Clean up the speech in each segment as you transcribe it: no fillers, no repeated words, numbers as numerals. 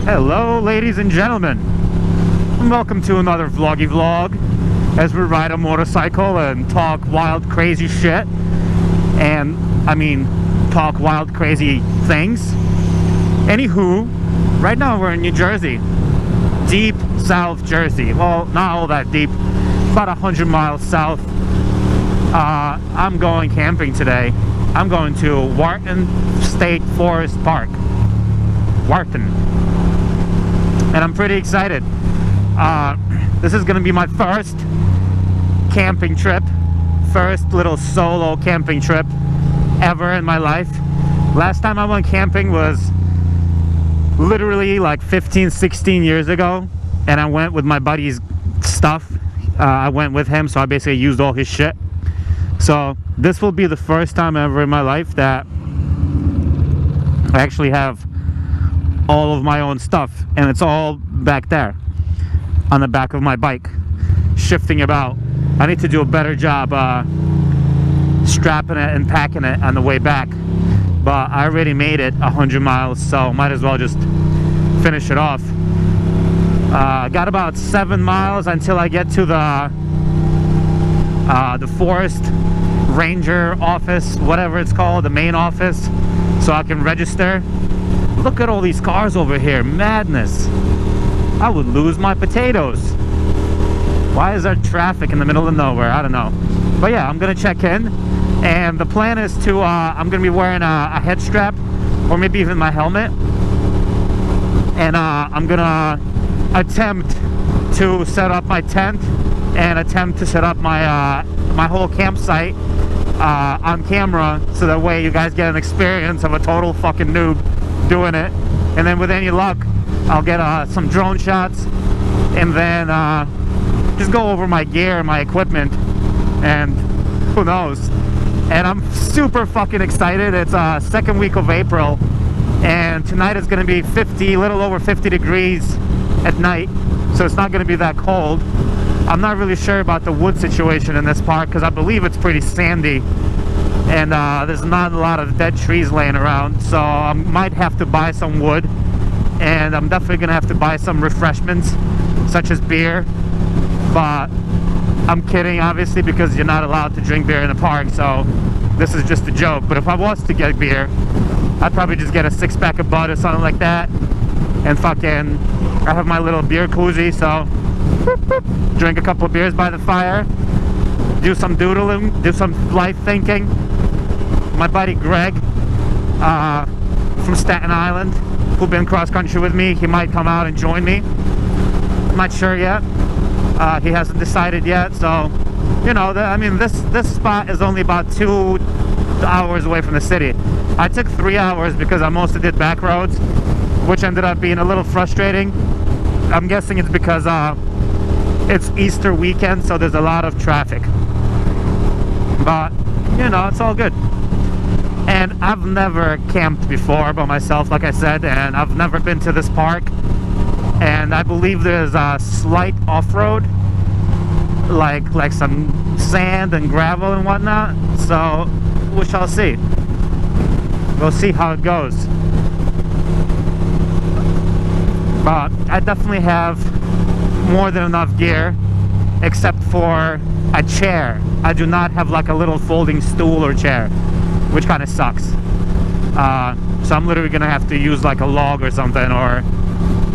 Hello, ladies and gentlemen, and welcome to another vloggy vlog as we ride a motorcycle and talk wild, crazy shit. And I mean, talk wild, crazy things. Anywho, right now we're in New Jersey, deep South Jersey. Well, not all that deep, about 100 miles south. I'm going camping today. I'm going to Wharton State Forest Park, Wharton, and I'm pretty excited. This is gonna be my first camping trip, first little solo camping trip ever in my life. Last time I went camping was literally like 15-16 years ago, and I went with my buddy's stuff. I went with him, so I basically used all his shit. So this will be the first time ever in my life that I actually have all of my own stuff, and it's all back there on the back of my bike, shifting about. I need to do a better job strapping it and packing it on the way back, but I already made it 100 miles, so might as well just finish it off. Got about 7 miles until I get to the forest ranger office, whatever it's called, the main office, so I can register. Look at all these cars over here, madness. I would lose my potatoes. Why is there traffic in the middle of nowhere? I don't know. But yeah, I'm gonna check in, and the plan is to I'm gonna be wearing a head strap, or maybe even my helmet, and I'm gonna attempt to set up my tent and attempt to set up my my whole campsite on camera, so that way you guys get an experience of a total fucking noob doing it. And then with any luck, I'll get some drone shots, and then just go over my gear and my equipment, and who knows. And I'm super fucking excited. It's second week of April, and tonight is going to be 50, a little over 50 degrees at night, so it's not going to be that cold. I'm not really sure about the wood situation in this park, because I believe it's pretty sandy, and there's not a lot of dead trees laying around, so I might have to buy some wood, and I'm definitely gonna have to buy some refreshments such as beer. But I'm kidding, obviously, because you're not allowed to drink beer in the park, so this is just a joke. But if I was to get beer, I'd probably just get a 6-pack of Bud or something like that, and fucking I have my little beer koozie, so drink a couple of beers by the fire, do some doodling, do some life thinking. My buddy Greg from Staten Island, who's been cross country with me, he might come out and join me. I'm not sure yet. He hasn't decided yet, so you know, I mean, this spot is only about 2 hours away from the city. I took 3 hours because I mostly did back roads, which ended up being a little frustrating. I'm guessing it's because it's Easter weekend, so there's a lot of traffic. But you know, it's all good. And I've never camped before by myself, like I said, and I've never been to this park. And I believe there's a slight off-road, like some sand and gravel and whatnot. So we shall see. We'll see how it goes. But I definitely have more than enough gear, except for a chair. I do not have like a little folding stool or chair, which kind of sucks. So I'm literally gonna have to use like a log or something, or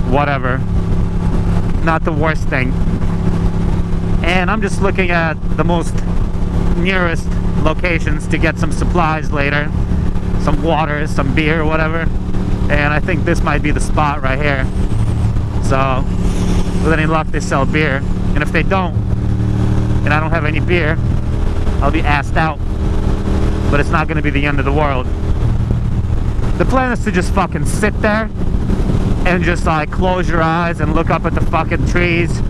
whatever. Not the worst thing. And I'm just looking at the most nearest locations to get some supplies later, some water, some beer, whatever. And I think this might be the spot right here. So with any luck, they sell beer, and if they don't, and I don't have any beer, I'll be assed out. But it's not going to be the end of the world. The plan is to just fucking sit there and just like close your eyes and look up at the fucking trees.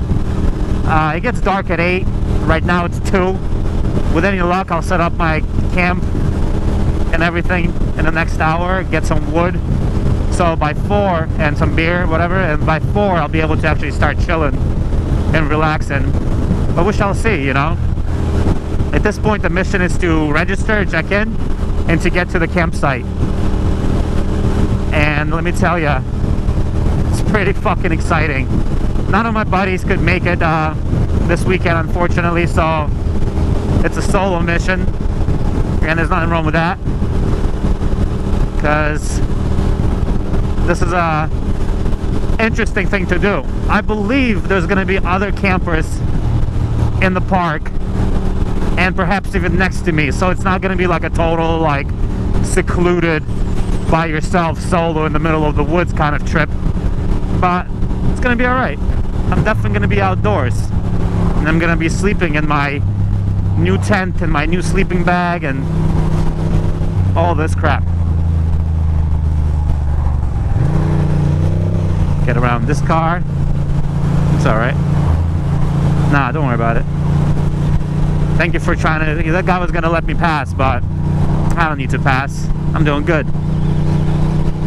It gets dark at 8. Right now it's 2. With any luck, I'll set up my camp and everything in the next hour, get some wood. So by 4, and some beer, whatever, and by 4 I'll be able to actually start chilling and relaxing. But we shall see, you know. At this point, the mission is to register, check in, and to get to the campsite. And let me tell you, it's pretty fucking exciting. None of my buddies could make it this weekend, unfortunately, so it's a solo mission, and there's nothing wrong with that, because this is a interesting thing to do. I believe there's going to be other campers in the park, and perhaps even next to me, so it's not going to be like a total, like, secluded by yourself solo in the middle of the woods kind of trip, but it's going to be alright. I'm definitely going to be outdoors, and I'm going to be sleeping in my new tent and my new sleeping bag and all this crap. Get around this car. It's alright. Nah, don't worry about it. Thank you for trying to... That guy was going to let me pass, but I don't need to pass. I'm doing good.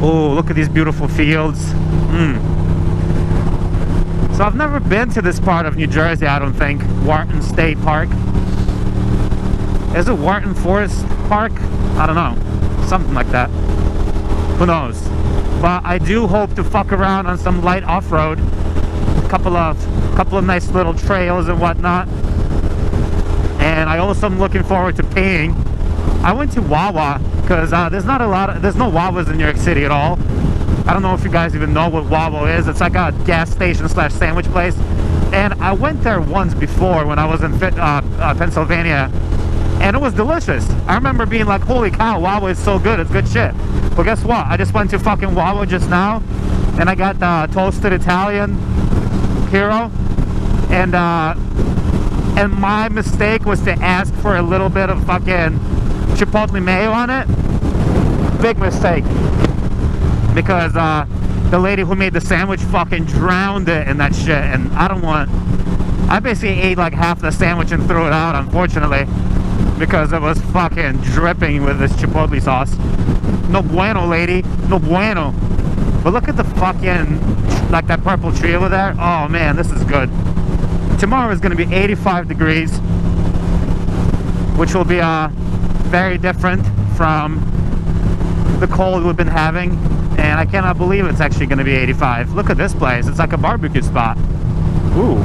Oh, look at these beautiful fields. So I've never been to this part of New Jersey, I don't think. Wharton State Park. Is it Wharton Forest Park? I don't know. Something like that. Who knows? But I do hope to fuck around on some light off-road. A couple of nice little trails and whatnot. And I also am looking forward to peeing. I went to Wawa because there's no Wawas in New York City at all. I don't know if you guys even know what Wawa is. It's like a gas station / sandwich place. And I went there once before when I was in Pennsylvania, and it was delicious. I remember being like, holy cow, Wawa is so good, it's good shit. But guess what? I just went to fucking Wawa just now, and I got the toasted Italian hero, and my mistake was to ask for a little bit of fucking chipotle mayo on it. Big mistake. Because the lady who made the sandwich fucking drowned it in that shit, and I basically ate like half the sandwich and threw it out, unfortunately, because it was fucking dripping with this chipotle sauce. No bueno, lady, no bueno. But look at the fucking, like, that purple tree over there. Oh man, this is good. Tomorrow is going to be 85 degrees, which will be very different from the cold we've been having. And I cannot believe it's actually going to be 85. Look at this place. It's like a barbecue spot. Ooh.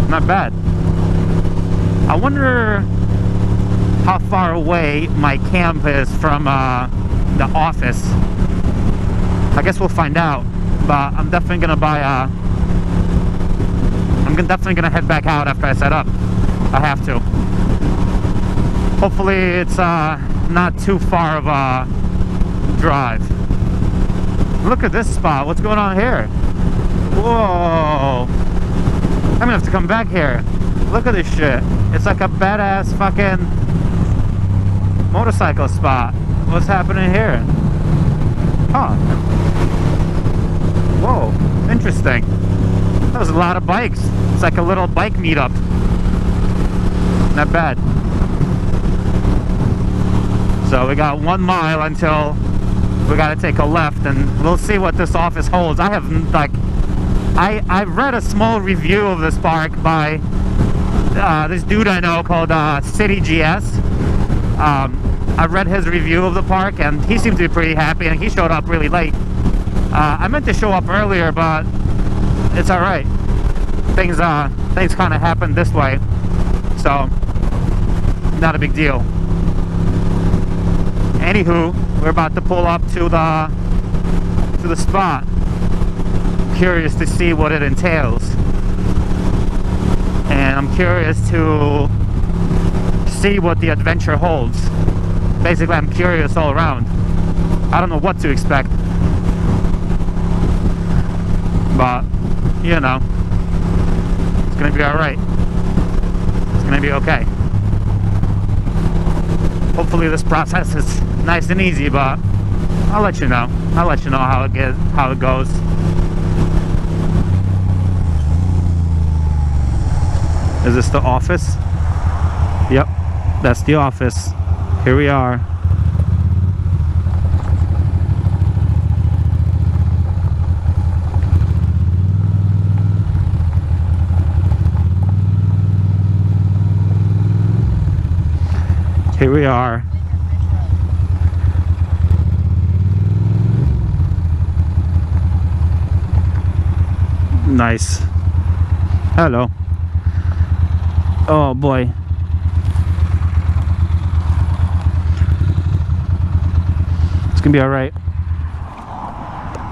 Not bad. I wonder how far away my camp is from the office. I guess we'll find out. But I'm definitely going to buy I'm definitely going to head back out after I set up. I have to. Hopefully it's not too far of a drive. Look at this spot. What's going on here? Whoa. I'm gonna have to come back here. Look at this shit. It's like a badass fucking motorcycle spot. What's happening here? Huh. Whoa. Interesting. There's a lot of bikes. It's like a little bike meetup. Not bad. So we got 1 mile until we gotta take a left, and we'll see what this office holds. I have, like, I read a small review of this park by this dude I know called City GS. I read his review of the park, and he seemed to be pretty happy, and he showed up really late. I meant to show up earlier, but it's alright. Things kind of happened this way, so not a big deal. Anywho, we're about to pull up to the spot. Curious to see what it entails, and I'm curious to see what the adventure holds. Basically, I'm curious all around. I don't know what to expect, but you know, it's gonna be all right. It's gonna be okay. Hopefully, this process is nice and easy, but I'll let you know. I'll let you know how it goes. Is this the office? Yep, that's the office. Here we are. Here we are. Nice. Hello. Oh boy. It's gonna be all right.